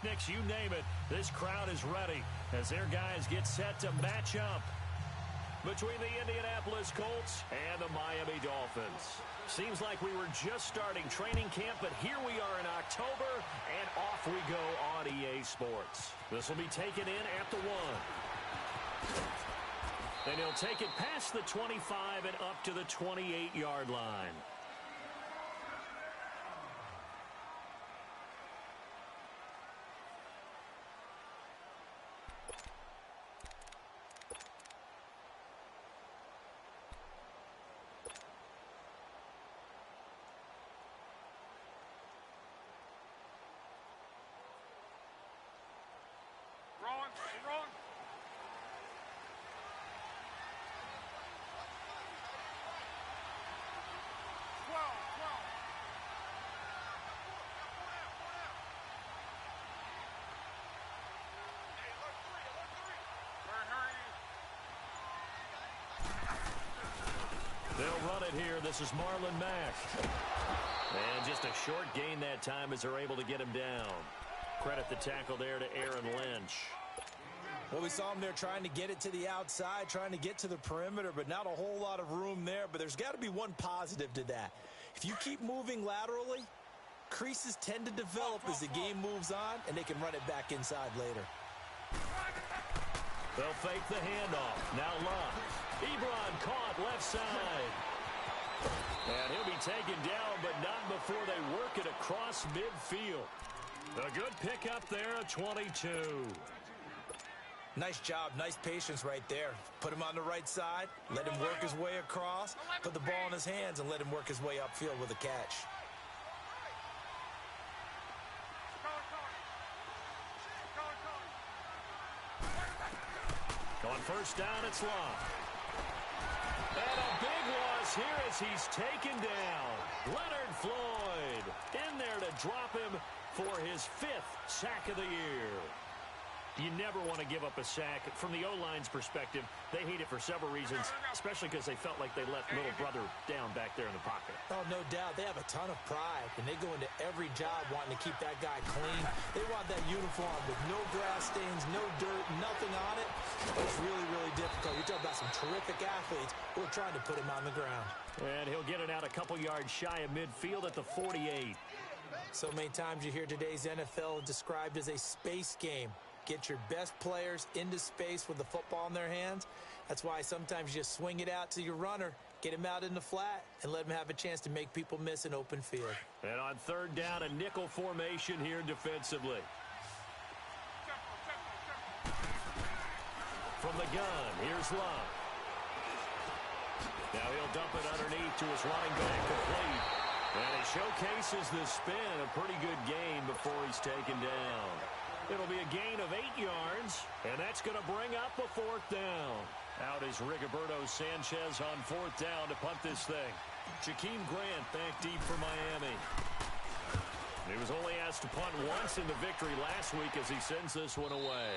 pyrotechnics, you name it. This crowd is ready as their guys get set to match up between the Indianapolis Colts and the Miami Dolphins. Seems like we were just starting training camp, but here we are in October, and off we go on EA Sports. This will be taken in at the 1. And he'll take it past the 25 and up to the 28-yard line. Wrong. They'll run it here. This is Marlon Mack. And just a short gain that time as they're able to get him down. Credit the tackle there to Aaron Lynch. Well, we saw him there trying to get it to the outside, trying to get to the perimeter, but not a whole lot of room there. But there's got to be one positive to that. If you keep moving laterally, creases tend to develop as the game moves on, and they can run it back inside later. They'll fake the handoff. Now Love. Ebron caught left side. And he'll be taken down, but not before they work it across midfield. A good pickup there at 22. Nice job, nice patience right there. Put him on the right side, let him work his way across, put the ball in his hands, and let him work his way upfield with a catch. On first down, it's Love. And a big loss here as he's taken down. Leonard Floyd in there to drop him for his 5th sack of the year. You never want to give up a sack. From the O-line's perspective, they hate it for several reasons, especially because they felt like they let little brother down back there in the pocket. Oh, no doubt. They have a ton of pride, and they go into every job wanting to keep that guy clean. They want that uniform with no grass stains, no dirt, nothing on it. But it's really, really difficult. You're talking about some terrific athletes who are trying to put him on the ground. And he'll get it out a couple yards shy of midfield at the 48. So many times you hear today's NFL described as a space game. Get your best players into space with the football in their hands. That's why sometimes you just swing it out to your runner, get him out in the flat, and let him have a chance to make people miss an open field. And on third down, a nickel formation here defensively. From the gun, here's Love. Now he'll dump it underneath to his running back complete. And he showcases the spin, a pretty good gain before he's taken down. It'll be a gain of 8 yards, and that's going to bring up a 4th down. Out is Rigoberto Sanchez on 4th down to punt this thing. Jakeem Grant back deep for Miami. He was only asked to punt once in the victory last week as he sends this one away.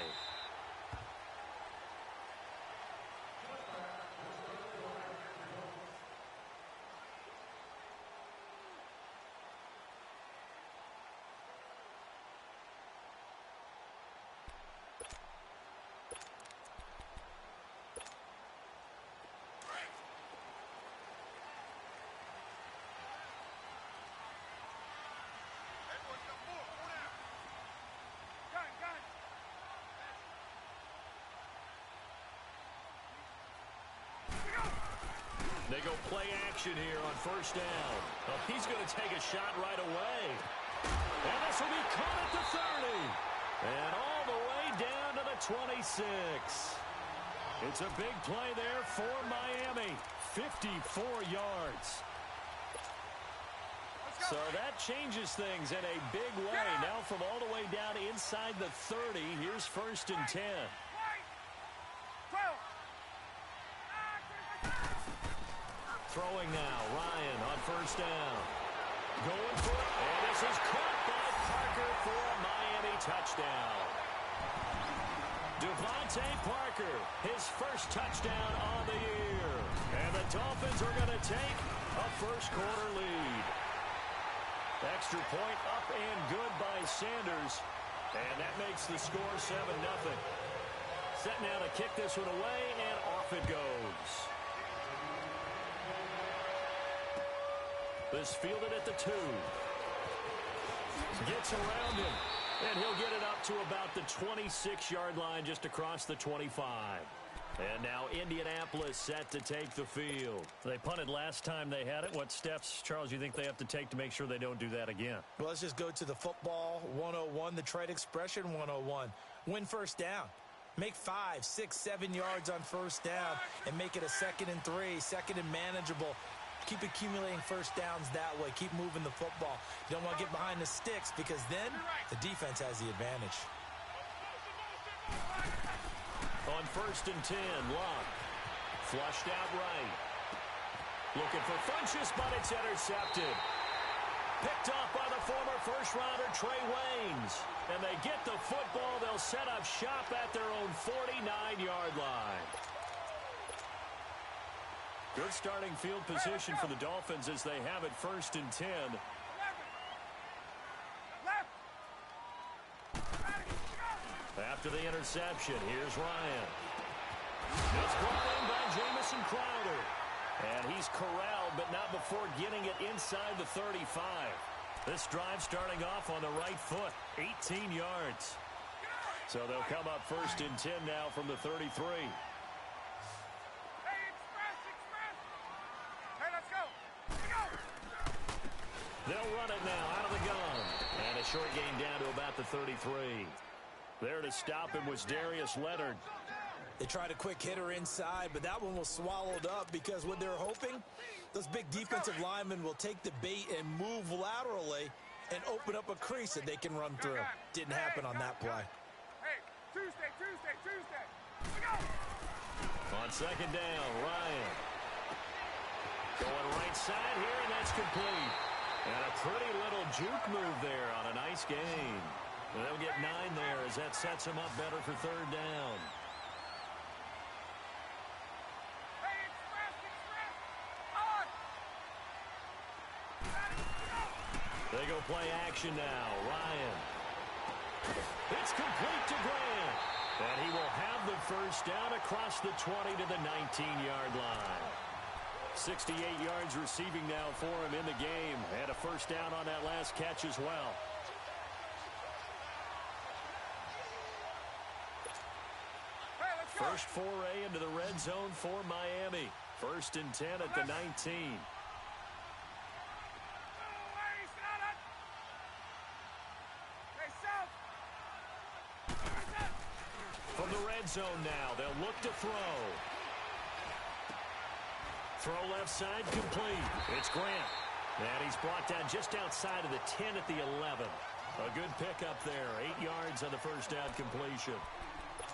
They go play action here on first down. Oh, he's going to take a shot right away. And this will be caught at the 30. And all the way down to the 26. It's a big play there for Miami. 54 yards. So that changes things in a big way. Now from all the way down inside the 30, here's 1st and 10. Throwing now, Ryan on first down. Going for it, and this is caught by Parker for a Miami touchdown. Devontae Parker, his first touchdown on the year. And the Dolphins are going to take a first-quarter lead. Extra point up and good by Sanders. And that makes the score 7-0. Set now to kick this one away, and off it goes. This fielded at the 2. Gets around him, and he'll get it up to about the 26-yard line, just across the 25. And now Indianapolis set to take the field. They punted last time they had it. What steps, Charles, you think they have to take to make sure they don't do that again? Well, let's just go to the football 101, the trade expression 101. Win first down. Make 5, 6, 7 yards on first down and make it a 2nd and 3, 2nd and manageable. Keep accumulating first downs that way. Keep moving the football. You don't want to get behind the sticks because then the defense has the advantage. On 1st and 10, Locke. Flushed out right. Looking for Funchess, but it's intercepted. Picked off by the former first-rounder Trey Waynes. And they get the football. They'll set up shop at their own 49-yard line. Good starting field position for the Dolphins as they have it 1st and 10. After the interception, here's Ryan. It's brought in by Jamison Crowder. And he's corralled, but not before getting it inside the 35. This drive starting off on the right foot, 18 yards. So they'll come up 1st and 10 now from the 33. They'll run it now out of the gun. And a short gain down to about the 33. There to stop him was Darius Leonard. They tried a quick hitter inside, but that one was swallowed up because what they're hoping, those big defensive linemen will take the bait and move laterally and open up a crease that they can run through. Didn't happen on that play. Hey, Tuesday. On 2nd down, Ryan. Going right side here, and that's complete. And a pretty little juke move there on a nice gain. They'll get 9 there as that sets them up better for 3rd down. They go play action now. Ryan. It's complete to Grant. And he will have the first down across the 20 to the 19-yard line. 68 yards receiving now for him in the game. And a first down on that last catch as well. First foray into the red zone for Miami. 1st and 10 at the 19. From the red zone now, they'll look to throw. Throw left side complete. It's Grant. And he's brought down just outside of the 10 at the 11. A good pickup there. 8 yards on the first down completion.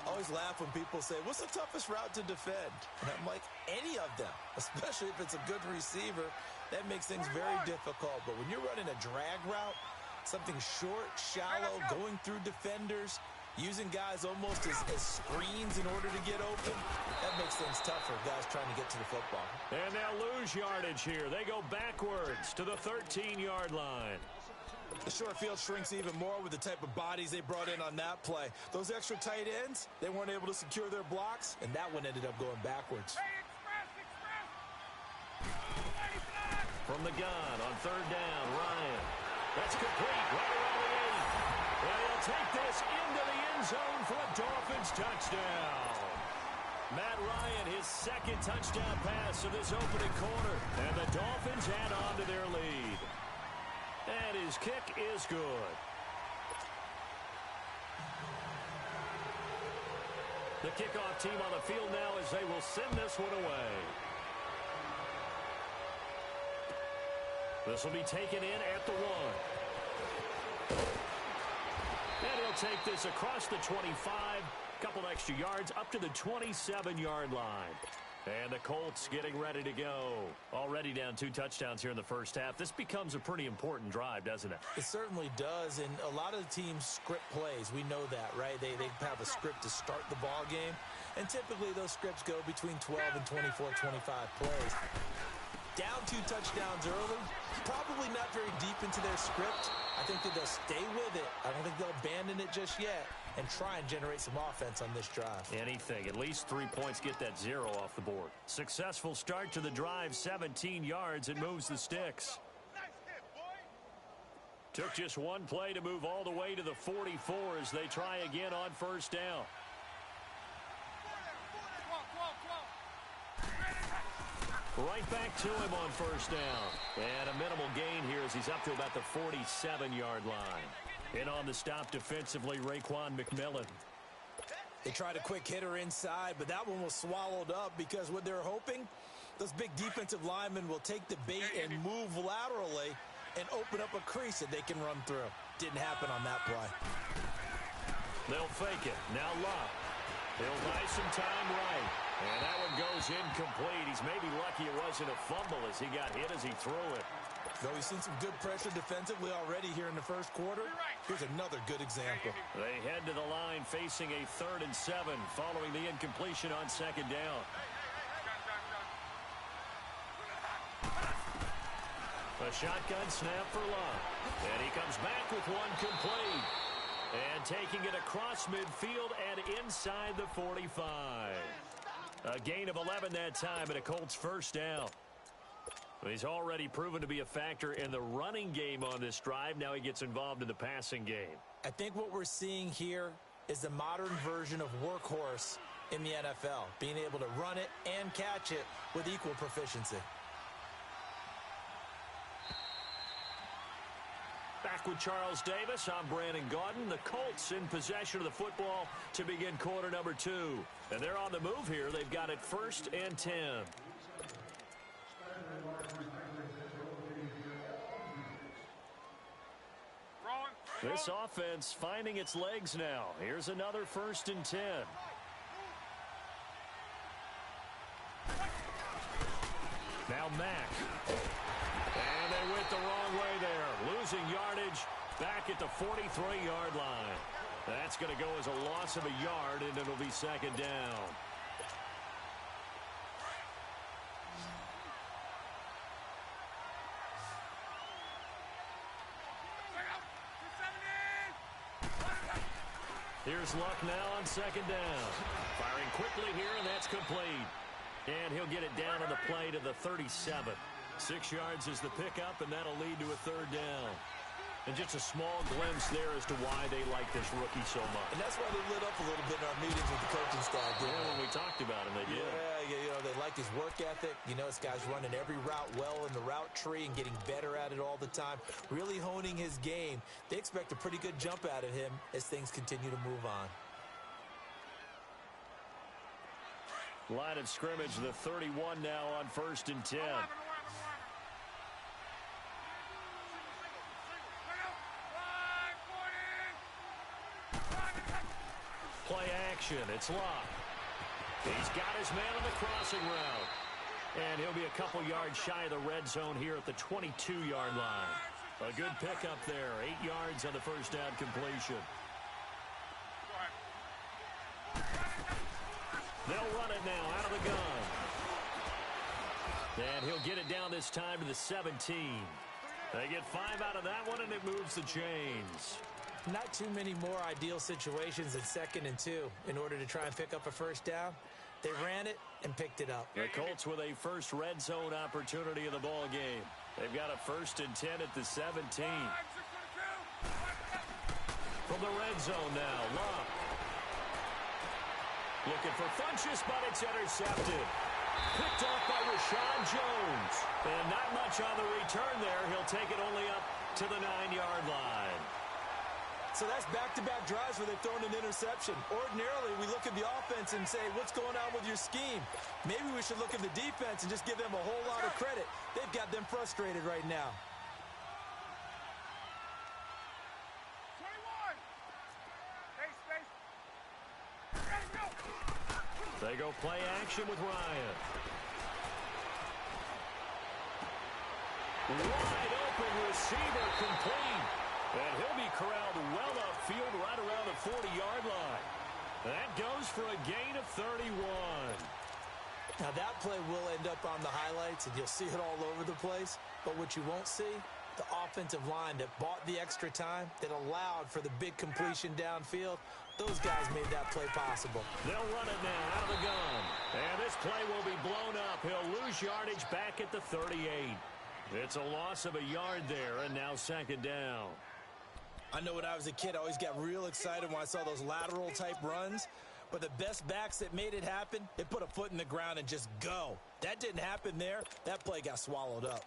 Always laugh when people say, what's the toughest route to defend? And I'm like, any of them, especially if it's a good receiver. That makes things very difficult. But when you're running a drag route, something short, shallow, going through defenders, using guys almost as screens in order to get open, that makes things tough for guys trying to get to the football. And they'll lose yardage here. They go backwards to the 13-yard line. The short field shrinks even more with the type of bodies they brought in on that play. Those extra tight ends, they weren't able to secure their blocks, and that one ended up going backwards. From the gun on 3rd down, Ryan. That's complete right around the 8. And he'll take this into the end zone for a Dolphins touchdown. Matt Ryan, his 2nd touchdown pass of this opening quarter. And the Dolphins add on to their lead. And his kick is good. The kickoff team on the field now as they will send this one away. This will be taken in at the 1. And he'll take this across the 25. Couple extra yards up to the 27-yard line. And the Colts getting ready to go. Already down 2 touchdowns here in the first half. This becomes a pretty important drive, doesn't it? It certainly does, and a lot of the teams script plays. We know that, right? They have a script to start the ball game, and typically those scripts go between 12 and 24, 25 plays. Down 2 touchdowns early, probably not very deep into their script, I think that they'll stay with it. I don't think they'll abandon it just yet and try and generate some offense on this drive. Anything. At least 3 points, get that 0 off the board. Successful start to the drive, 17 yards. It moves the sticks. Took just one play to move all the way to the 44 as they try again on first down. Right back to him on first down. And a minimal gain here as he's up to about the 47-yard line. In on the stop defensively, Raekwon McMillan. They tried a quick hitter inside, but that one was swallowed up because what they're hoping, those big defensive linemen will take the bait and move laterally and open up a crease that they can run through. Didn't happen on that play. They'll fake it. Now Love. He'll buy some time right. And that one goes incomplete. He's maybe lucky it wasn't a fumble as he got hit as he threw it. Though we've seen some good pressure defensively already here in the first quarter, here's another good example. They head to the line facing a 3rd and 7 following the incompletion on second down. A shotgun snap for Love. And he comes back with one complete. And taking it across midfield and inside the 45. A gain of 11 that time and a Colts first down. He's already proven to be a factor in the running game on this drive. Now he gets involved in the passing game. I think what we're seeing here is the modern version of workhorse in the NFL. Being able to run it and catch it with equal proficiency. Back with Charles Davis, I'm Brandon Gaudin. The Colts in possession of the football to begin quarter number 2. And they're on the move here. They've got it 1st and 10. This offense finding its legs now. Here's another 1st and 10. Now Mack. And they went the wrong way there. Losing yardage back at the 43-yard line. That's going to go as a loss of a yard, and it'll be second down. Here's Luck now on second down. Firing quickly here, and that's complete. And he'll get it down on the play to the 37. 6 yards is the pickup, and that'll lead to a 3rd down. And just a small glimpse there as to why they like this rookie so much. And that's why they lit up a little bit in our meetings with the coaching staff. Yeah, when we talked about him, they did. Yeah, you know, they like his work ethic. You know, this guy's running every route well in the route tree and getting better at it all the time. Really honing his game. They expect a pretty good jump out of him as things continue to move on. Line of scrimmage, the 31 now on 1st and 10. Play action. It's Locke. He's got his man on the crossing route. And he'll be a couple yards shy of the red zone here at the 22-yard line. A good pickup there. 8 yards on the first down completion. They'll run it now out of the gun. And he'll get it down this time to the 17. They get 5 out of that one, and it moves the chains. Not too many more ideal situations at 2nd and 2 in order to try and pick up a first down. They ran it and picked it up. The Colts with a first red zone opportunity in the ball game. They've got a 1st and 10 at the 17. From the red zone now, Locke. Looking for Funchess, but it's intercepted. Picked off by Rashawn Jones. And not much on the return there. He'll take it only up to the 9-yard line. So that's back-to-back drives where they've thrown an interception. Ordinarily, we look at the offense and say, what's going on with your scheme? Maybe we should look at the defense and just give them a whole lot of credit. They've got them frustrated right now. 21. They go play action with Ryan. Wide open receiver complete. And he'll be corralled well upfield right around the 40-yard line. That goes for a gain of 31. Now that play will end up on the highlights, and you'll see it all over the place. But what you won't see The offensive line that bought the extra time, that allowed for the big completion downfield, those guys made that play possible. They'll run it now out of the gun. And this play will be blown up. He'll lose yardage back at the 38. It's a loss of a yard there, and now second down. I know when I was a kid, I always got real excited when I saw those lateral-type runs. But the best backs that made it happen, they put a foot in the ground and just go. That didn't happen there. That play got swallowed up.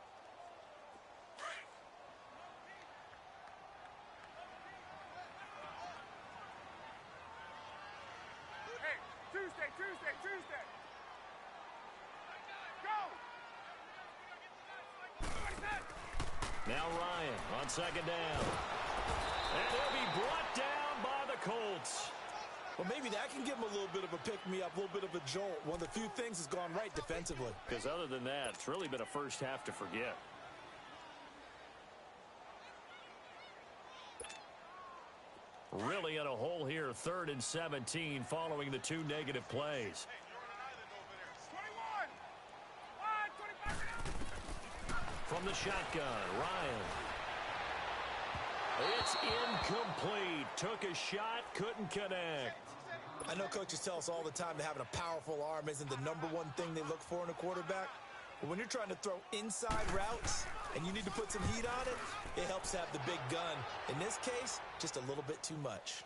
Hey, Tuesday. Go! Now Ryan on second down. And he'll be brought down by the Colts. Well, maybe that can give him a little bit of a pick-me-up, a little bit of a jolt. One of the few things has gone right defensively. Because other than that, it's really been a first half to forget. Really in a hole here, 3rd and 17 following the 2 negative plays. 21. From the shotgun, Ryan. It's incomplete. Took a shot, couldn't connect. I know coaches tell us all the time that having a powerful arm isn't the number one thing they look for in a quarterback. But when you're trying to throw inside routes and you need to put some heat on it, it helps to have the big gun. In this case, just a little bit too much.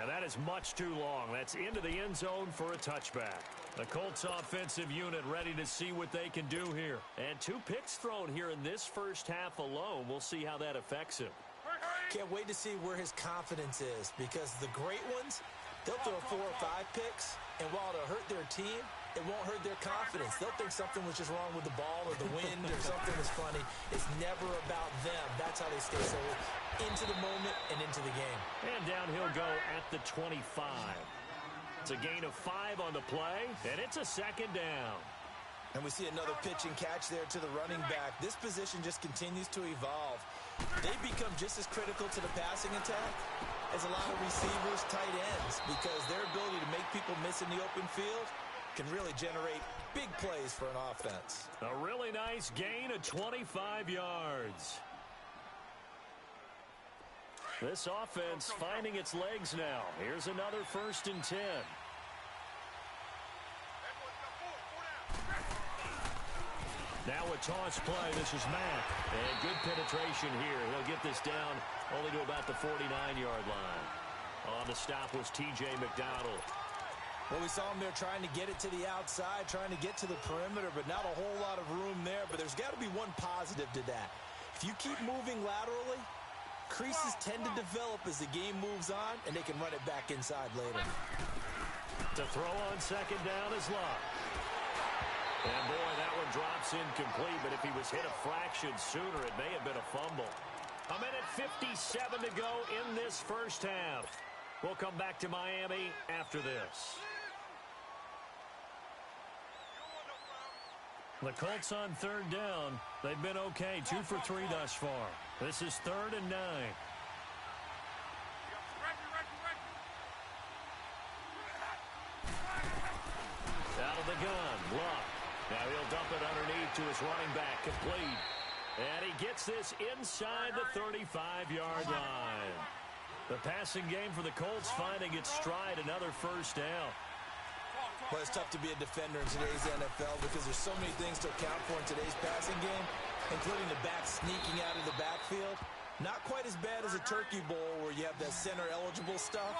And that is much too long. That's into the end zone for a touchback. The Colts offensive unit ready to see what they can do here. And 2 picks thrown here in this first half alone. We'll see how that affects him. Can't wait to see where his confidence is, because the great ones, they'll throw 4 or 5 picks, and while it'll hurt their team, it won't hurt their confidence. They'll think something was just wrong with the ball or the wind or something was funny. It's never about them. That's how they stay so into the moment and into the game. And down he'll go at the 25. It's a gain of 5 on the play, and it's a second down. And we see another pitch and catch there to the running back. This position just continues to evolve. They become just as critical to the passing attack as a lot of receivers, tight ends, because their ability to make people miss in the open field can really generate big plays for an offense. A really nice gain of 25 yards. This offense finding its legs now. Here's another 1st and 10. Now a toss play. This is Mack. And good penetration here. He'll get this down only to about the 49-yard line. On the stop was T.J. McDonald. Well, we saw him there trying to get it to the outside, trying to get to the perimeter, but not a whole lot of room there. But there's got to be one positive to that. If you keep moving laterally, creases tend to develop as the game moves on, and they can run it back inside later. To throw on second down is Love. And boy, that one drops incomplete, but if he was hit a fraction sooner, it may have been a fumble. A minute 57 to go in this first half. We'll come back to Miami after this. The Colts on 3rd down. They've been okay, 2 for 3 thus far. This is 3rd and 9. Out of the gun, Luck. Now he'll dump it underneath to his running back, complete. And he gets this inside the 35-yard line. The passing game for the Colts finding its stride, another first down. Well, it's tough to be a defender in today's NFL because there's so many things to account for in today's passing game, including the back sneaking out of the backfield. Not quite as bad as a turkey bowl where you have that center-eligible stuff,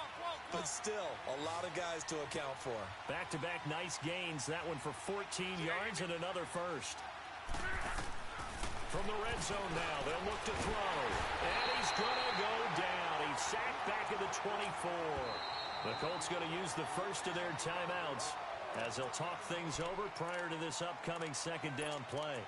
but still a lot of guys to account for. Back-to-back nice gains. That one for 14 yards and another first. From the red zone now, they'll look to throw. And he's going to go down. He's sacked back at the 24. The Colts going to use the first of their timeouts as they'll talk things over prior to this upcoming second down play.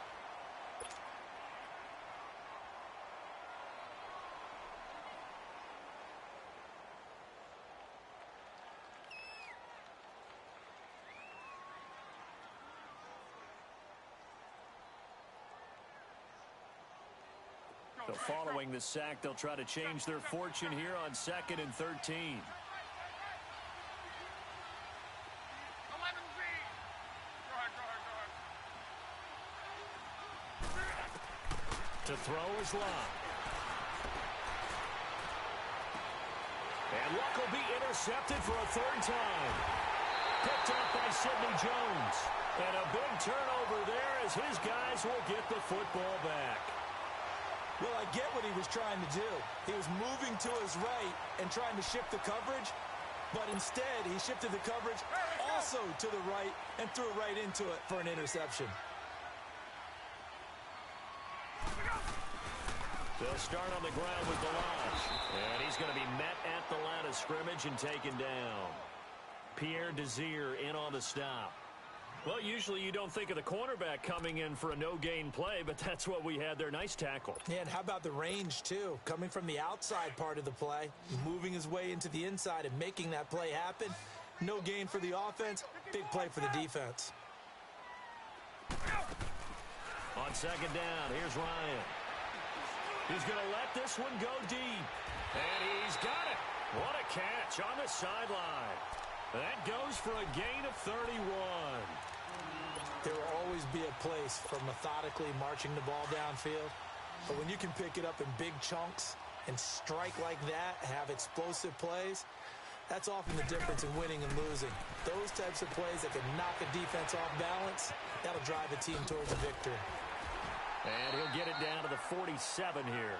So following the sack, they'll try to change their fortune here on 2nd and 13. To throw is Luck. And Luck will be intercepted for a third time. Picked up by Sidney Jones. And a big turnover there as his guys will get the football back. Well, I get what he was trying to do. He was moving to his right and trying to shift the coverage, but instead he shifted the coverage also to the right and threw right into it for an interception. They'll start on the ground with Delage. And he's going to be met at the line of scrimmage and taken down. Pierre Desir in on the stop. Well, usually you don't think of the cornerback coming in for a no-gain play, but that's what we had there. Nice tackle. Yeah, and how about the range, too? Coming from the outside part of the play, moving his way into the inside and making that play happen. No gain for the offense, big play for the defense. On second down, here's Ryan. He's going to let this one go deep. And he's got it. What a catch on the sideline. That goes for a gain of 31. There will always be a place for methodically marching the ball downfield. But when you can pick it up in big chunks and strike like that, have explosive plays, that's often the difference in winning and losing. Those types of plays that can knock a defense off balance, that'll drive a team towards a victory. And he'll get it down to the 47 here.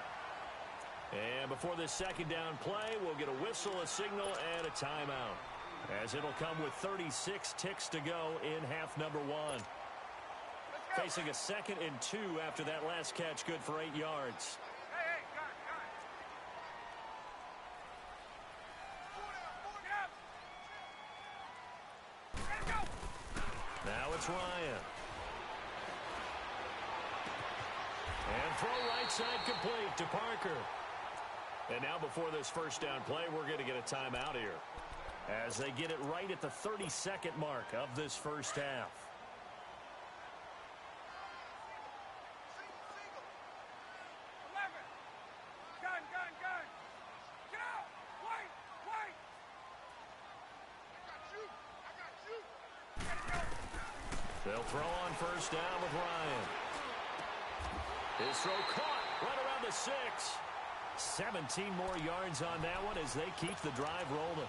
And before this second down play, we'll get a whistle, a signal, and a timeout, as it'll come with 36 ticks to go in half number one. Facing a 2nd and 2 after that last catch, good for 8 yards. Hey, got it. Go. Now it's Ryan. And throw right side complete to Parker. And now before this first down play, we're going to get a timeout here, as they get it right at the 32nd mark of this first half. Gun. Get out. Wait. I got you. They'll throw on first down with Ryan. His throw caught right around the 6. 17 more yards on that one as they keep the drive rolling.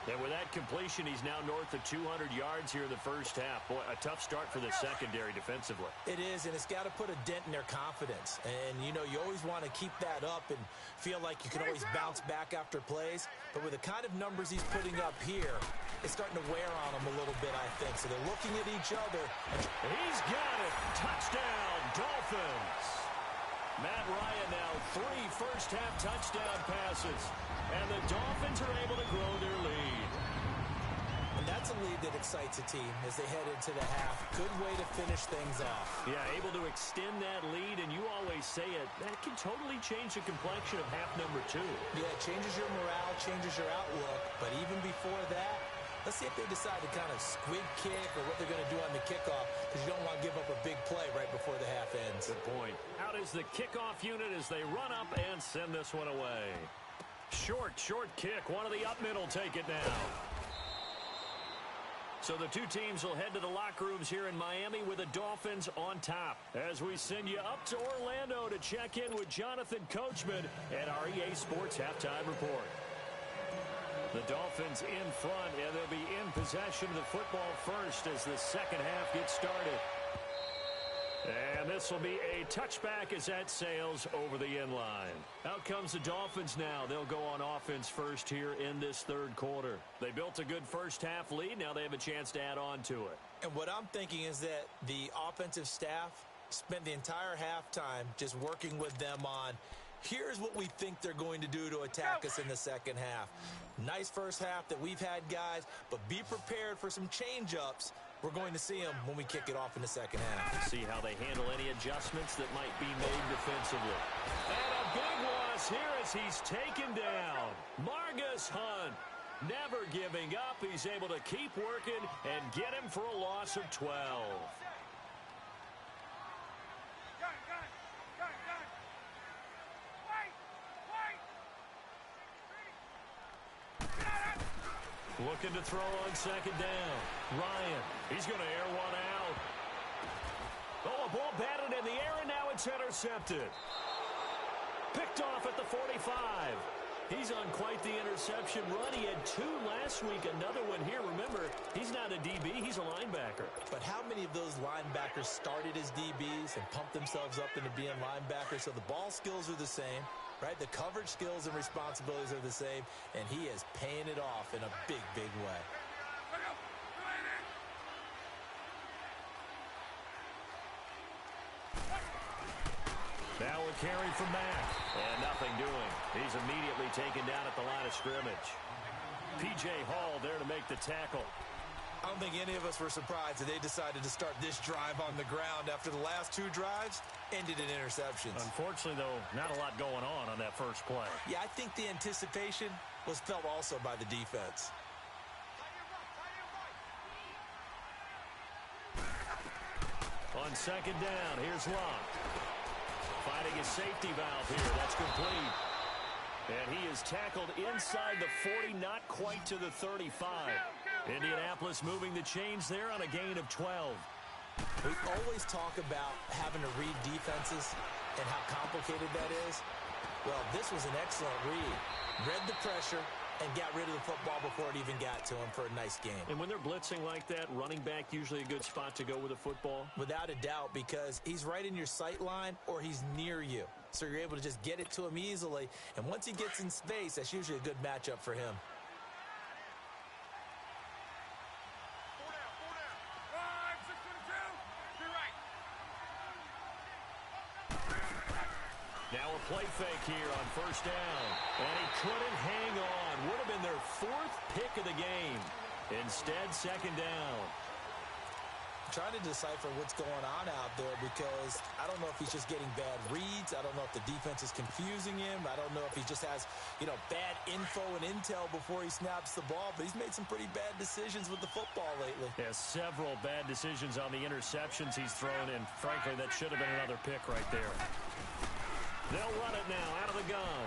And with that completion, he's now north of 200 yards here in the first half. Boy, a tough start for the secondary defensively. It is, and it's got to put a dent in their confidence. And, you know, you always want to keep that up and feel like you can always bounce back after plays. But with the kind of numbers he's putting up here, it's starting to wear on them a little bit, I think. So they're looking at each other. He's got it. Touchdown, Dolphins. Matt Ryan now 3 first-half touchdown passes. And the Dolphins are able to grow their lead. And that's a lead that excites a team as they head into the half. Good way to finish things off. Yeah, able to extend that lead, and you always say it, that can totally change the complexion of half number 2. Yeah, it changes your morale, changes your outlook. But even before that, let's see if they decide to kind of squib kick or what they're going to do on the kickoff, because you don't want to give up a big play right before the half ends. Good point. Out is the kickoff unit as they run up and send this one away. Short kick. One of the up middle take it now. So the two teams will head to the locker rooms here in Miami with the Dolphins on top, as we send you up to Orlando to check in with Jonathan Coachman at our EA Sports Halftime Report. The Dolphins in front, and they'll be in possession of the football first as the second half gets started. And this will be a touchback as that sails over the end line. Out comes the Dolphins now. They'll go on offense first here in this third quarter. They built a good first half lead. Now they have a chance to add on to it. And what I'm thinking is that the offensive staff spent the entire halftime just working with them on, here's what we think they're going to do to attack us in the second half. Nice first half that we've had, guys, but be prepared for some change-ups. We're going to see them when we kick it off in the second half. See how they handle any adjustments that might be made defensively. And a big loss here as he's taken down. Margus Hunt, never giving up. He's able to keep working and get him for a loss of 12. Gun. Wait. Looking to throw on second down. Ryan, he's going to air one out. Oh, a ball batted in the air, and now it's intercepted. Picked off at the 45. He's on quite the interception run. He had 2 last week, another one here. Remember, he's not a DB, he's a linebacker. But how many of those linebackers started as DBs and pumped themselves up into being linebackers? So the ball skills are the same, right? The coverage skills and responsibilities are the same, and he is paying it off in a big, big way. Now a carry from Mack. And nothing doing. He's immediately taken down at the line of scrimmage. P.J. Hall there to make the tackle. I don't think any of us were surprised that they decided to start this drive on the ground after the last 2 drives ended in interceptions. Unfortunately, though, not a lot going on that first play. Yeah, I think the anticipation was felt also by the defense. On second down, here's Locke. Finding his safety valve here. That's complete. And he is tackled inside the 40, not quite to the 35. Indianapolis moving the chains there on a gain of 12. We always talk about having to read defenses and how complicated that is. Well, this was an excellent read. Read the pressure and got rid of the football before it even got to him for a nice game. And when they're blitzing like that, running back usually a good spot to go with a football? Without a doubt, because he's right in your sight line or he's near you. So you're able to just get it to him easily. And once he gets in space, that's usually a good matchup for him. Now a play fake here on first down. And he couldn't hang on. Would have been their 4th pick of the game. Instead, second down. I'm trying to decipher what's going on out there because I don't know if he's just getting bad reads. I don't know if the defense is confusing him. I don't know if he just has, bad info and intel before he snaps the ball. But he's made some pretty bad decisions with the football lately. Yeah, several bad decisions on the interceptions he's thrown, and frankly, that should have been another pick right there. They'll run it now out of the gun.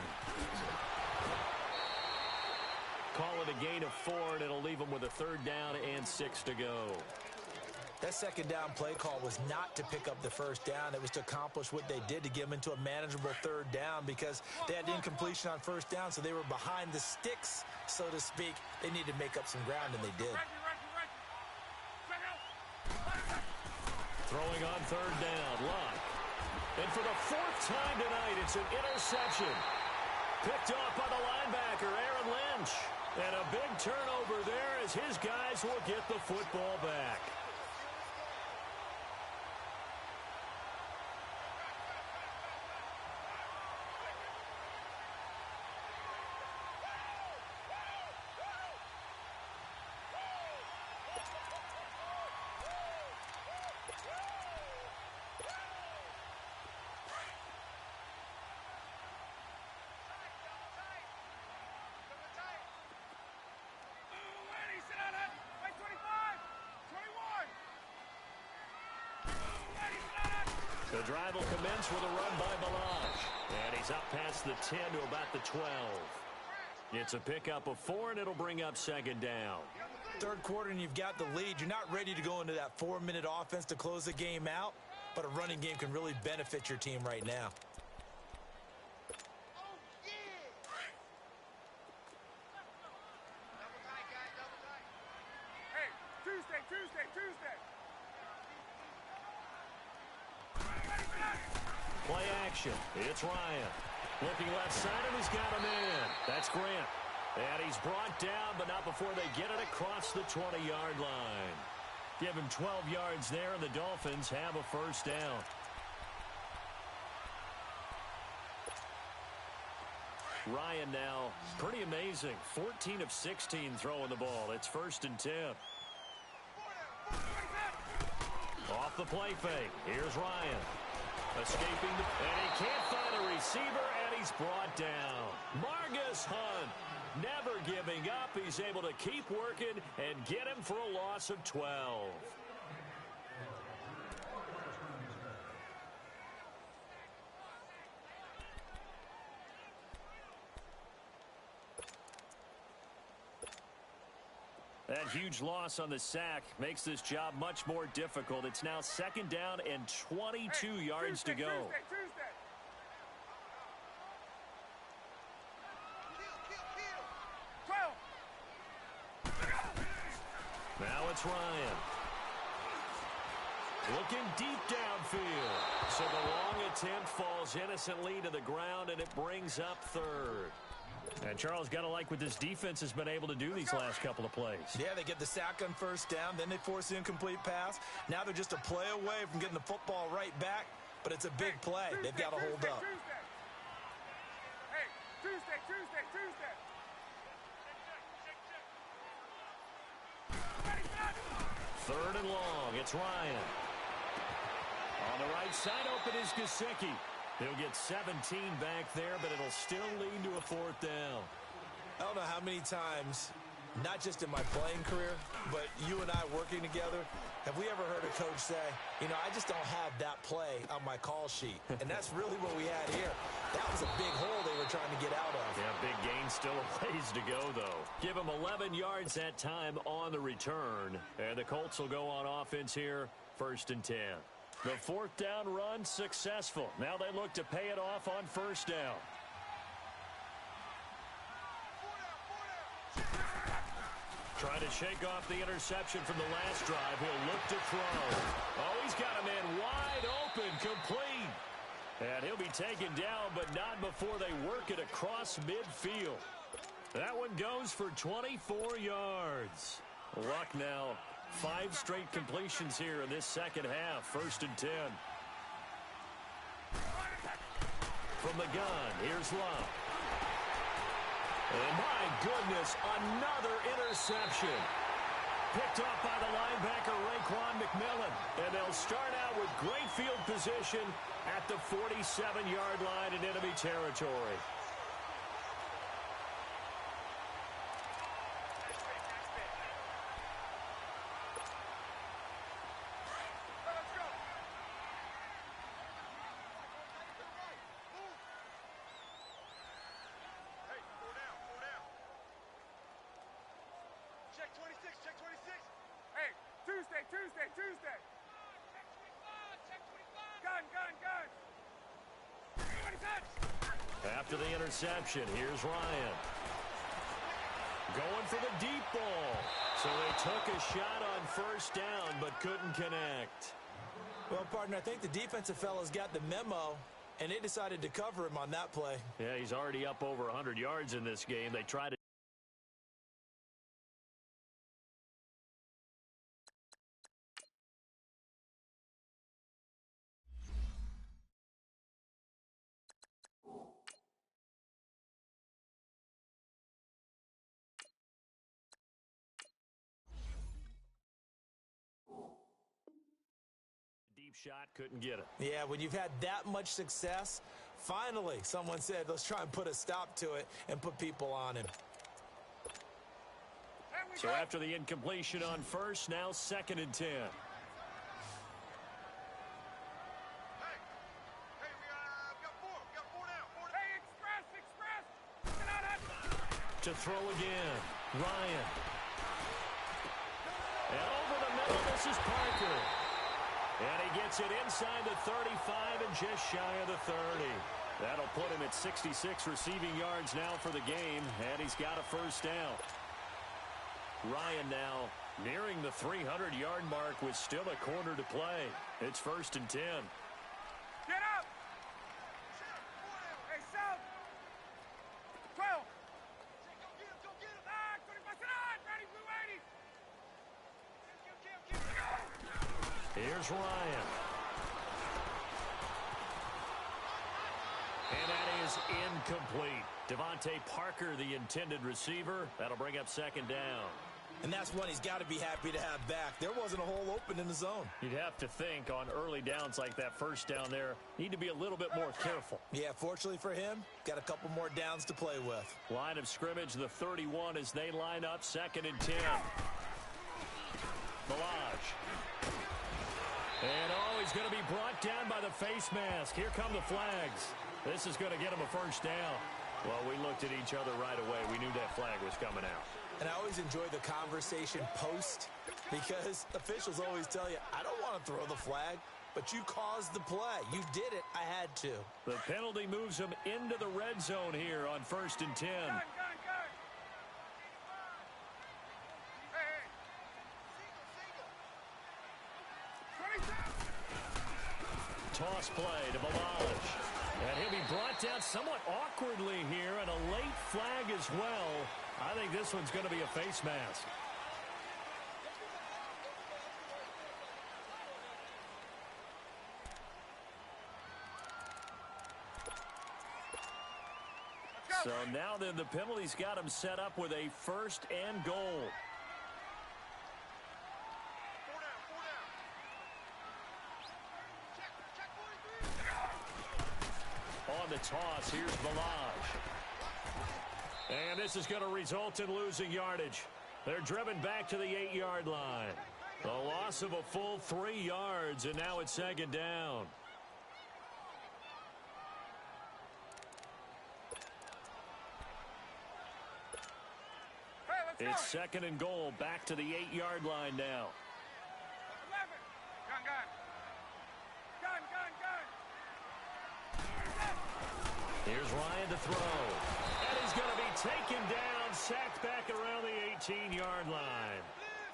Call it a gain of 4, and it'll leave them with a 3rd down and 6 to go. That second down play call was not to pick up the first down. It was to accomplish what they did to get them into a manageable 3rd down because they had incompletion on first down, so they were behind the sticks, so to speak. They needed to make up some ground, and they did. Throwing on 3rd down, Locke. And for the 4th time tonight, it's an interception. Picked off by the linebacker, Aaron Lynch. And a big turnover there as his guys will get the football back. The drive will commence with a run by Balaj. And he's up past the 10 to about the 12. It's a pickup of 4, and it'll bring up second down. 3rd quarter, and you've got the lead. You're not ready to go into that 4-minute offense to close the game out, but a running game can really benefit your team right now. Play action. It's Ryan. Looking left side, and he's got him in. That's Grant. And he's brought down, but not before they get it across the 20-yard line. Give him 12 yards there, and the Dolphins have a first down. Ryan now, pretty amazing. 14 of 16 throwing the ball. It's 1st and 10. Off the play fake. Here's Ryan. Escaping, and he can't find a receiver, and he's brought down. Margus Hunt, never giving up. He's able to keep working and get him for a loss of 12. That huge loss on the sack makes this job much more difficult. It's now 2nd down and 22 yards to go. Tuesday. Now it's Ryan. Looking deep downfield. So the long attempt falls innocently to the ground, and it brings up 3rd. And Charles, got to like what this defense has been able to do these last couple of plays. Yeah, they get the sack on 1st down, then they force the incomplete pass. Now they're just a play away from getting the football right back, but it's a big play. They've got to hold up. Hey, Tuesday. 3rd and long. It's Ryan. On the right side, open is Gesicki. He'll get 17 back there, but it'll still lead to a 4th down. I don't know how many times, not just in my playing career, but you and I working together, have we ever heard a coach say, you know, I just don't have that play on my call sheet. And that's really what we had here. That was a big hole they were trying to get out of. Yeah, big gain, still a ways to go, though. Give him 11 yards that time on the return. And the Colts will go on offense here, 1st and 10. The 4th down run successful. Now they look to pay it off on 1st down. Trying to shake off the interception from the last drive. He'll look to throw. Oh, he's got a man wide open, complete. And he'll be taken down, but not before they work it across midfield. That one goes for 24 yards. Luck now. 5 straight completions here in this 2nd half. 1st and 10. From the gun, here's Love. And my goodness, another interception. Picked off by the linebacker, Raekwon McMillan. And they'll start out with great field position at the 47-yard line in enemy territory. Tuesday. Check 25. Gun. After the interception, here's Ryan. Going for the deep ball. So they took a shot on 1st down, but couldn't connect. Well, partner, I think the defensive fellas got the memo, and they decided to cover him on that play. Yeah, he's already up over 100 yards in this game. They tried to. Shot, couldn't get it. Yeah, when you've had that much success, finally someone said, let's try and put a stop to it and put people on him. So after the incompletion on 1st, now 2nd and 10. To throw again, Ryan. And over the middle, this is Parker. And he gets it inside the 35 and just shy of the 30. That'll put him at 66 receiving yards now for the game, and he's got a 1st down. Ryan now nearing the 300-yard mark with still a quarter to play. It's 1st and 10. Get up! Hey, South! 12! Go get him! Ah, 25, sit on! Ready, blue 80! Here's Ryan. And that is incomplete. Devontae Parker, the intended receiver. That'll bring up 2nd down. And that's one he's got to be happy to have back. There wasn't a hole open in the zone. You'd have to think on early downs like that 1st down there, need to be a little bit more careful. Yeah, fortunately for him, got a couple more downs to play with. Line of scrimmage, the 31 as they line up 2nd and 10. Balaj. And he's going to be brought down by the face mask. Here come the flags. This is going to get him a 1st down. Well, we looked at each other right away. We knew that flag was coming out. And I always enjoy the conversation post because officials always tell you, I don't want to throw the flag, but you caused the play. You did it. I had to. The penalty moves them into the red zone here on 1st and 10. Gun. Hey. 22. Toss play to Balaj. And he'll be brought down somewhat awkwardly here, and a late flag as well. I think this one's going to be a face mask. So now then the penalty's got him set up with a 1st and goal. 4 down. On the toss, here's Balaj. And this is going to result in losing yardage. They're driven back to the 8-yard line. The loss of a full 3 yards, and now it's 2nd down. Hey, let's It's 2nd and goal, back to the 8-yard line now. 11. Gun. Here's Ryan to throw. And he's going to be taken down, sacked back around the 18-yard line.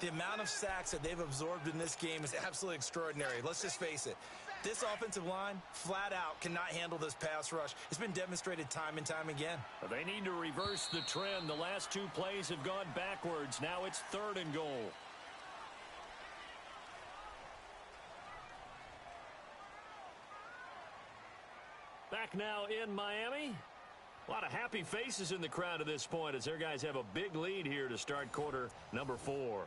The amount of sacks that they've absorbed in this game is absolutely extraordinary. Let's just face it. This offensive line, flat out, cannot handle this pass rush. It's been demonstrated time and time again. They need to reverse the trend. The last 2 plays have gone backwards. Now it's 3rd and goal. Back now in Miami. A lot of happy faces in the crowd at this point as their guys have a big lead here to start quarter number 4.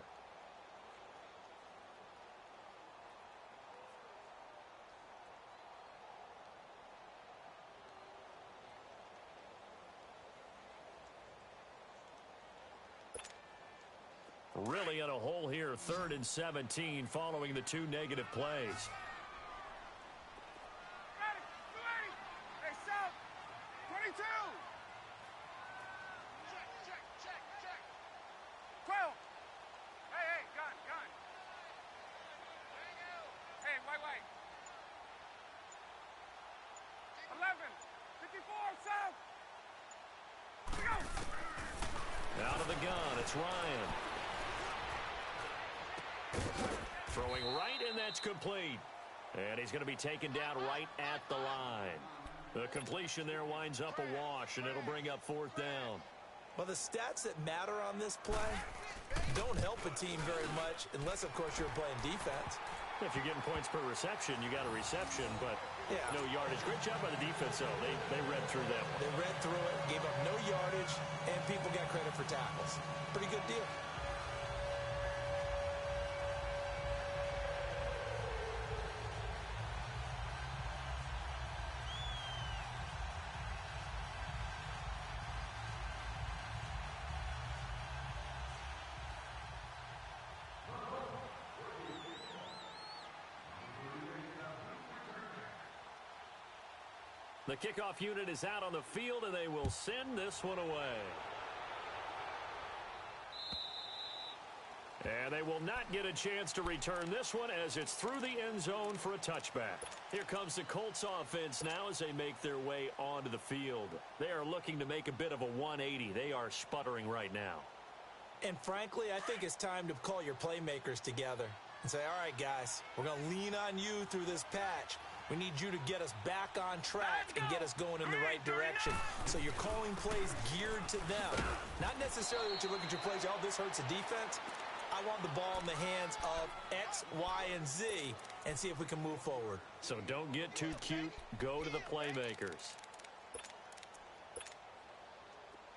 Really in a hole here, 3rd and 17 following the 2 negative plays. Hey, south. 22. Check. 12. Hey, gun. Hey, white. 11. 54, south. Go. Out of the gun, it's Ryan. Throwing right, and that's complete. And he's going to be taken down right at the line. The completion there winds up a wash, and it'll bring up 4th down. Well, the stats that matter on this play don't help a team very much unless, of course, you're playing defense. If you're getting points per reception, you got a reception, but no yardage. Great job by the defense, though. They read through that one. They read through it, gave up no yardage, and people got credit for tackles. Pretty good deal. The kickoff unit is out on the field, and they will send this one away. And they will not get a chance to return this one as it's through the end zone for a touchback. Here comes the Colts offense now as they make their way onto the field. They are looking to make a bit of a 180. They are sputtering right now. And frankly, I think it's time to call your playmakers together and say, all right, guys, we're going to lean on you through this patch. We need you to get us back on track and get us going in the right direction. So you're calling plays geared to them. Not necessarily what you look at your plays, oh, this hurts the defense. I want the ball in the hands of X, Y, and Z and see if we can move forward. So don't get too cute. Go to the playmakers.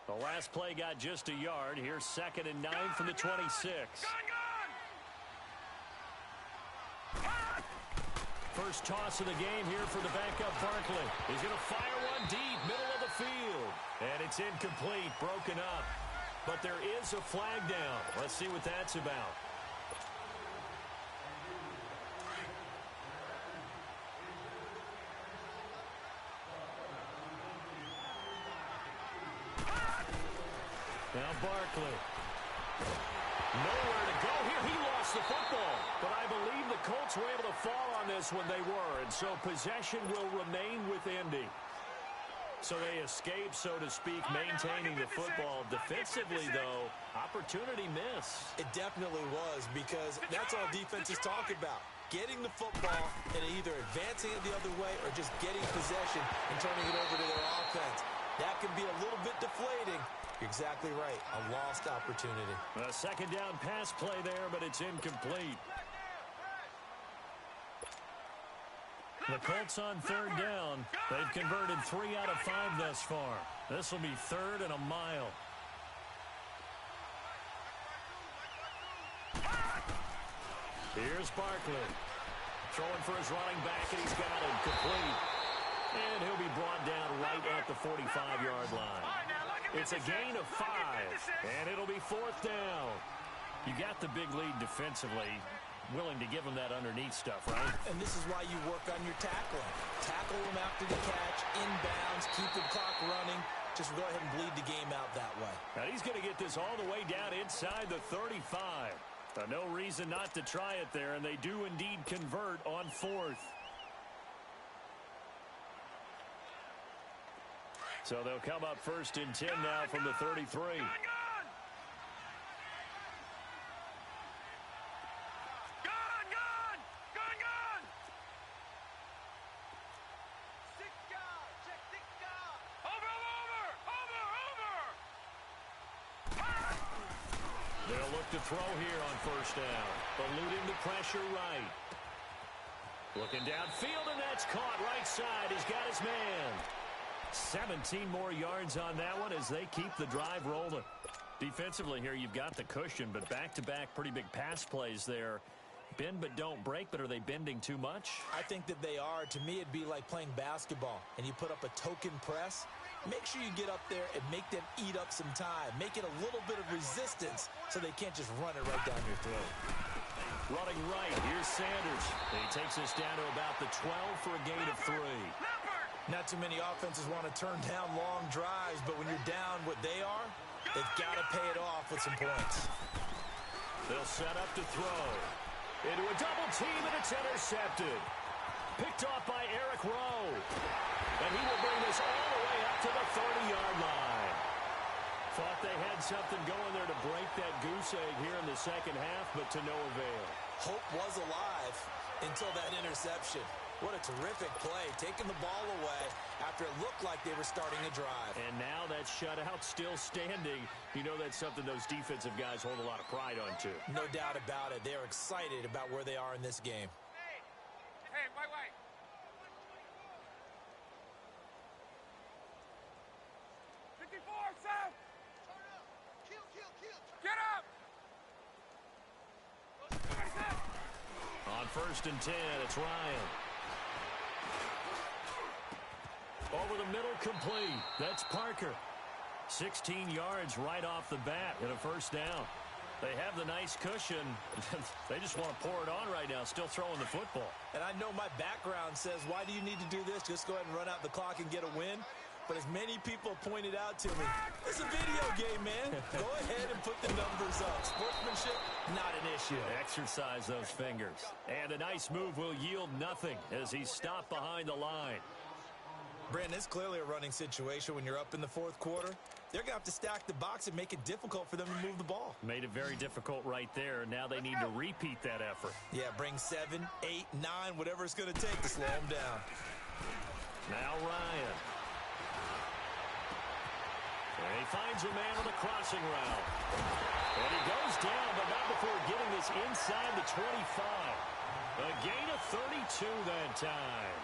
The last play got just a yard. Here's 2nd and 9 from the 26. First toss of the game here for the backup Barkley. He's going to fire one deep, middle of the field. And it's incomplete, broken up. But there is a flag down. Let's see what that's about. Now Barkley. Nowhere to go here. He lost the football. But I believe the Colts were able to fall on this when they were. And so possession will remain with Indy. So they escape, so to speak, maintaining the football. Defensively, though, opportunity miss. It definitely was, because that's all defenses talk about. Getting the football and either advancing it the other way or just getting possession and turning it over to their offense. That can be a little bit deflating. You're exactly right. A lost opportunity. A second down pass play there, but it's incomplete. The Colts on third down. They've converted 3 out of 5 thus far. This will be 3rd and a mile. Here's Barkley. Throwing for his running back, and he's got it complete. And he'll be brought down right at the 45-yard line. It's a gain of 5, and it'll be 4th down. You got the big lead defensively. Willing to give them that underneath stuff, right? And this is why you work on your tackling. Tackle them after the catch, inbounds, keep the clock running. Just go ahead and bleed the game out that way. Now he's going to get this all the way down inside the 35. No reason not to try it there, and they do indeed convert on 4th. So they'll come up 1st and 10 now from the 33. They'll look to throw here on 1st down. Eluding the pressure right. Looking downfield, and that's caught right side. He's got his man. 17 more yards on that one as they keep the drive rolling. Defensively here, you've got the cushion, but back-to-back pretty big pass plays there. Bend but don't break, but are they bending too much? I think that they are. To me, it'd be like playing basketball, and you put up a token press. Make sure you get up there and make them eat up some time. Make it a little bit of resistance so they can't just run it right down your throat. Running right, here's Sanders. He takes us down to about the 12 for a gain of 3. Not too many offenses want to turn down long drives, but when you're down what they are, they've got to pay it off with some points. They'll set up to throw. Into a double team, and it's intercepted. Picked off by Eric Rowe. And he will bring this all the way up to the 30-yard line. Thought they had something going there to break that goose egg here in the second half, but to no avail. Hope was alive until that interception. What a terrific play, taking the ball away after it looked like they were starting a drive. And now that shutout still standing. You know that's something those defensive guys hold a lot of pride on, too. No doubt about it. They're excited about where they are in this game. Hey, wait. 54, Sam! Get up! On 1st and 10, it's Ryan. Over the middle, complete. That's Parker. 16 yards right off the bat and a 1st down. They have the nice cushion. They just want to pour it on right now, still throwing the football. And I know my background says, why do you need to do this? Just go ahead and run out the clock and get a win. But as many people pointed out to me, it's a video game, man. Go ahead and put the numbers up. Sportsmanship, not an issue. Exercise those fingers. And a nice move will yield nothing as he's stopped behind the line. Brandon, it's clearly a running situation when you're up in the 4th quarter. They're going to have to stack the box and make it difficult for them to move the ball. Made it very difficult right there. Now they need to repeat that effort. Yeah, bring 7, 8, 9, whatever it's going to take to slow them down. Now Ryan. And he finds a man with a crossing route. And he goes down, but not before getting this inside the 25. A gain of 32 that time.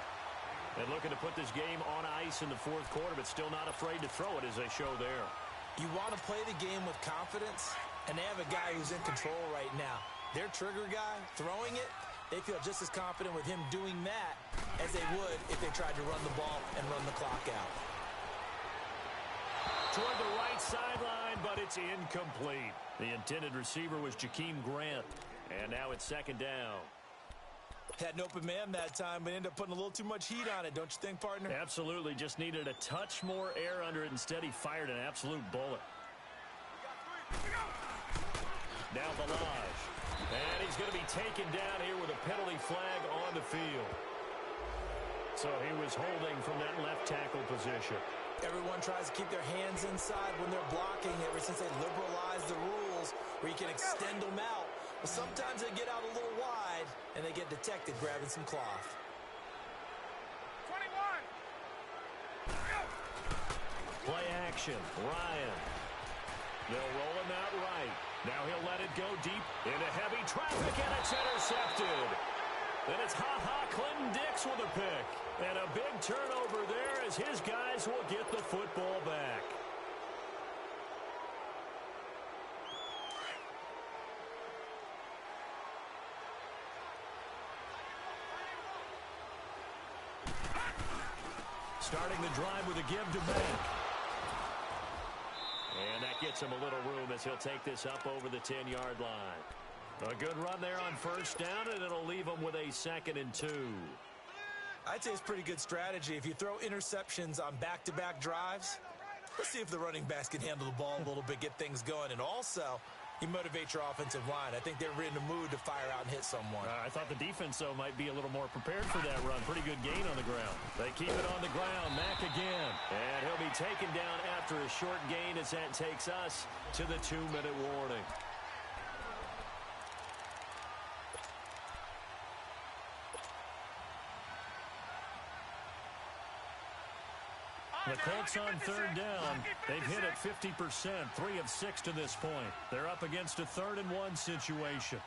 And looking to put this game on ice in the 4th quarter, but still not afraid to throw it as they show there. You want to play the game with confidence, and they have a guy who's in control right now. Their trigger guy, throwing it, they feel just as confident with him doing that as they would if they tried to run the ball and run the clock out. Toward the right sideline, but it's incomplete. The intended receiver was Jakeem Grant. And now it's 2nd down. Had an open man that time, but ended up putting a little too much heat on it, don't you think, partner? Absolutely. Just needed a touch more air under it. Instead, he fired an absolute bullet. Now Balaj. And he's going to be taken down here with a penalty flag on the field. So he was holding from that left tackle position. Everyone tries to keep their hands inside when they're blocking ever since they liberalized the rules where you can extend them out. But sometimes they get out a little wide and they get detected grabbing some cloth. 21. Play action. Ryan. They'll roll him out right. Now he'll let it go deep into heavy traffic, and it's intercepted. And it's Clinton Dix with a pick. And a big turnover there as his guys will get the football back. Starting the drive with a give to Mack. And that gets him a little room as he'll take this up over the 10-yard line. A good run there on first down, and it'll leave him with a 2nd and 2. I'd say it's pretty good strategy. If you throw interceptions on back-to-back drives, let's see if the running backs can handle the ball a little bit, get things going. And also, you motivate your offensive line. I think they're in the mood to fire out and hit someone. I thought the defense, though, might be a little more prepared for that run. Pretty good gain on the ground. They keep it on the ground. Mack again. And he'll be taken down after a short gain as that takes us to the 2-minute warning. The Colts on third down. They've hit it 50%, 3 of 6 to this point. They're up against a 3rd and 1 situation.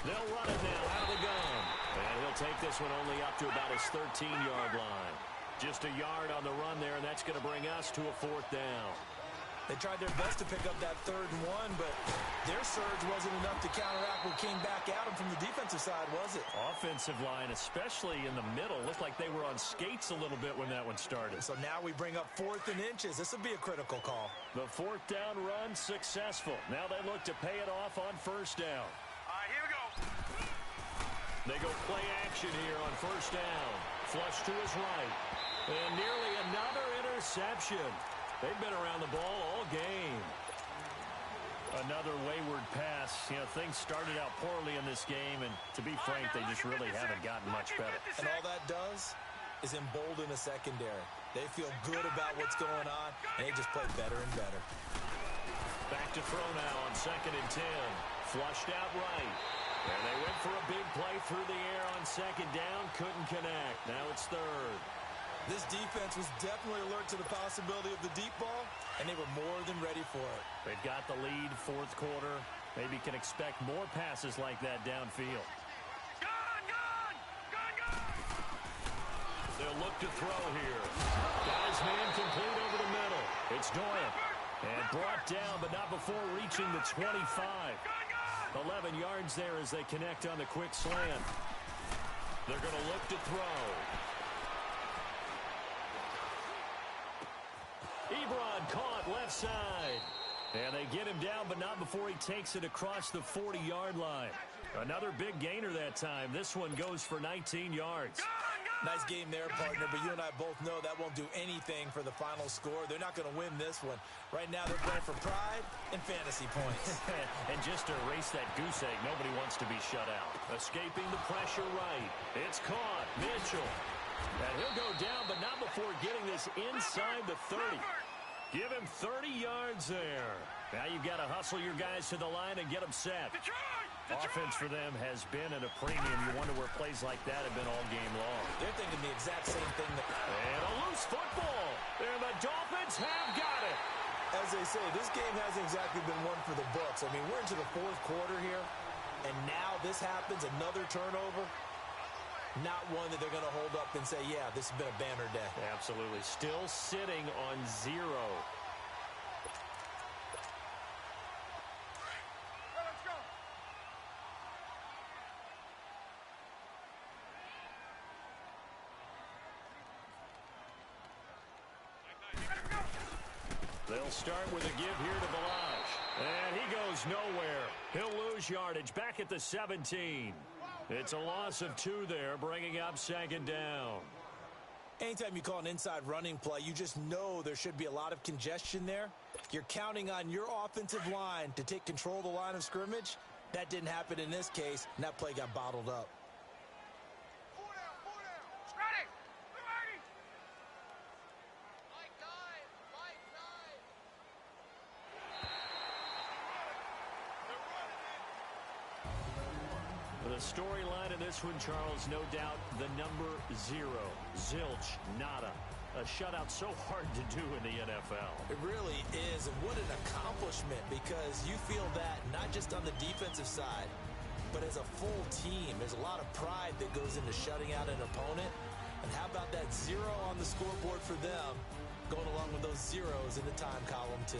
They'll run it now out of the gun. And he'll take this one only up to about his 13-yard line. Just a yard on the run there, and that's going to bring us to a 4th down. They tried their best to pick up that 3rd and 1, but their surge wasn't enough to counteract what came back at them from the defensive side, was it? Offensive line, especially in the middle, looked like they were on skates a little bit when that one started. So now we bring up 4th and inches. This will be a critical call. The 4th down run successful. Now they look to pay it off on first down. All right, here we go. They go play action here on first down. Flush to his right. And nearly another interception. They've been around the ball all game. Another wayward pass. You know, things started out poorly in this game, and to be frank, they just really haven't gotten much better. And all that does is embolden a secondary. They feel good about what's going on, and they just play better and better. Back to throw now on 2nd and 10. Flushed out right. And they went for a big play through the air on 2nd down. Couldn't connect. Now it's 3rd. This defense was definitely alert to the possibility of the deep ball, and they were more than ready for it. They've got the lead, 4th quarter. Maybe can expect more passes like that downfield. Gun! They'll look to throw here. Got his man complete over the middle. It's Doyle. And brought down, but not before reaching the 25. 11 yards there as they connect on the quick slant. They're going to look to throw. Ebron caught left side. And they get him down, but not before he takes it across the 40-yard line. Another big gainer that time. This one goes for 19 yards. Nice game there, partner, but you and I both know that won't do anything for the final score. They're not going to win this one. Right now they're playing for pride and fantasy points. And just to erase that goose egg, nobody wants to be shut out. Escaping the pressure right. It's caught. Mitchell. And he'll go down, but not before getting this inside the 30. Give him 30 yards there. Now you've got to hustle your guys to the line and get them set. Offense for them has been at a premium. You wonder where plays like that have been all game long. They're thinking the exact same thing. And a loose football. And the Dolphins have got it. As they say, this game hasn't exactly been one for the books. I mean, we're into the 4th quarter here, and now this happens, another turnover. Not one that they're going to hold up and say, yeah, this has been a banner day. Absolutely. Still sitting on 0. Let's go. They'll start with a give here to Balaj. And he goes nowhere. He'll lose yardage back at the 17. It's a loss of 2 there, bringing up 2nd down. Anytime you call an inside running play, you just know there should be a lot of congestion there. You're counting on your offensive line to take control of the line of scrimmage. That didn't happen in this case, and that play got bottled up. Four down. Ready. Ready. Right side. The storyline in this one, Charles, no doubt the number 0. Zilch, nada. A shutout so hard to do in the NFL. It really is, and what an accomplishment, because you feel that not just on the defensive side, but as a full team. There's a lot of pride that goes into shutting out an opponent. And how about that 0 on the scoreboard for them, going along with those zeros in the time column, too.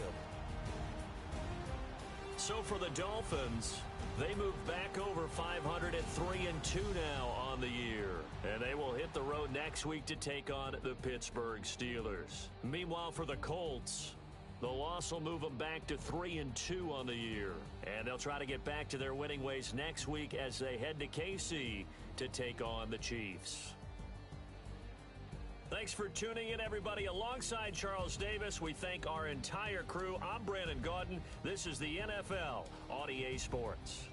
So for the Dolphins, they move back over 500 at 3-2 now on the year. And they will hit the road next week to take on the Pittsburgh Steelers. Meanwhile, for the Colts, the loss will move them back to 3-2 on the year. And they'll try to get back to their winning ways next week as they head to KC to take on the Chiefs. Thanks for tuning in, everybody. Alongside Charles Davis, we thank our entire crew. I'm Brandon Gaudin. This is the NFL on EA Sports.